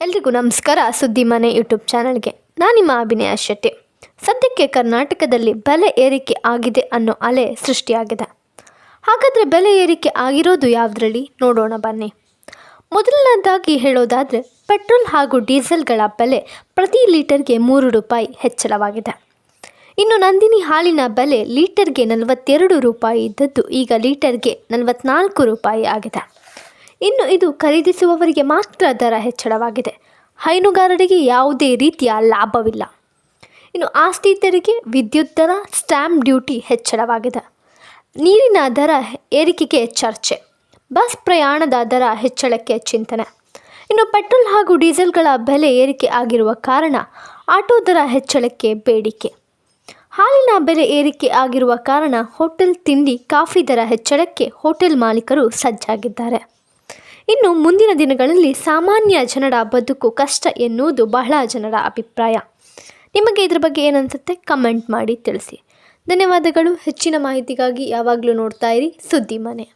ಎಲ್ರಿಗೂ ನಮಸ್ಕಾರ. ಸುದ್ದಿ ಮನೆ ಯೂಟ್ಯೂಬ್ ಚಾನಲ್ಗೆ ನಾನು ನಿಮ್ಮ ಅಭಿನಯ ಶೆಟ್ಟಿ. ಸದ್ಯಕ್ಕೆ ಕರ್ನಾಟಕದಲ್ಲಿ ಬೆಲೆ ಏರಿಕೆ ಆಗಿದೆ ಅನ್ನೋ ಅಲೆ ಸೃಷ್ಟಿಯಾಗಿದೆ. ಹಾಗಾದರೆ ಬೆಲೆ ಏರಿಕೆ ಆಗಿರೋದು ಯಾವುದರಲ್ಲಿ ನೋಡೋಣ ಬನ್ನಿ. ಮೊದಲನೇದಾಗಿ ಹೇಳೋದಾದರೆ ಪೆಟ್ರೋಲ್ ಹಾಗೂ ಡೀಸೆಲ್ಗಳ ಬೆಲೆ ಪ್ರತಿ ಲೀಟರ್ಗೆ 3 ರೂಪಾಯಿ ಹೆಚ್ಚಳವಾಗಿದೆ. ಇನ್ನು ನಂದಿನಿ ಹಾಲಿನ ಬೆಲೆ ಲೀಟರ್ಗೆ 42 ರೂಪಾಯಿ ಇದ್ದದ್ದು ಈಗ ಲೀಟರ್ಗೆ 44 ರೂಪಾಯಿ ಆಗಿದೆ. ಇನ್ನು ಇದು ಖರೀದಿಸುವವರಿಗೆ ಮಾತ್ರ ದರ ಹೆಚ್ಚಳವಾಗಿದೆ. ಹೈನುಗಾರರಿಗೆ ಯಾವುದೇ ರೀತಿಯ ಲಾಭವಿಲ್ಲ. ಇನ್ನು ಆಸ್ತಿ ತೆರಿಗೆ, ವಿದ್ಯುತ್ ದರ, ಸ್ಟ್ಯಾಂಪ್ ಡ್ಯೂಟಿ ಹೆಚ್ಚಳವಾಗಿದೆ. ನೀರಿನ ದರ ಏರಿಕೆಗೆ ಚರ್ಚೆ, ಬಸ್ ಪ್ರಯಾಣದ ದರ ಹೆಚ್ಚಳಕ್ಕೆ ಚಿಂತನೆ. ಇನ್ನು ಪೆಟ್ರೋಲ್ ಹಾಗೂ ಡೀಸೆಲ್ಗಳ ಬೆಲೆ ಏರಿಕೆ ಆಗಿರುವ ಕಾರಣ ಆಟೋ ದರ ಹೆಚ್ಚಳಕ್ಕೆ ಬೇಡಿಕೆ. ಹಾಲಿನ ಬೆಲೆ ಏರಿಕೆ ಆಗಿರುವ ಕಾರಣ ಹೋಟೆಲ್ ತಿಂಡಿ, ಕಾಫಿ ದರ ಹೆಚ್ಚಳಕ್ಕೆ ಹೋಟೆಲ್ ಮಾಲೀಕರು ಸಜ್ಜಾಗಿದ್ದಾರೆ. ಇನ್ನು ಮುಂದಿನ ದಿನಗಳಲ್ಲಿ ಸಾಮಾನ್ಯ ಜನರ ಬದುಕು ಕಷ್ಟ ಎನ್ನುವುದು ಬಹಳ ಜನರ ಅಭಿಪ್ರಾಯ. ನಿಮಗೆ ಇದರ ಬಗ್ಗೆ ಏನನ್ಸುತ್ತೆ ಕಮೆಂಟ್ ಮಾಡಿ ತಿಳಿಸಿ. ಧನ್ಯವಾದಗಳು. ಹೆಚ್ಚಿನ ಮಾಹಿತಿಗಾಗಿ ಯಾವಾಗಲೂ ನೋಡ್ತಾ ಇರಿ ಸುದ್ದಿ ಮನೆ.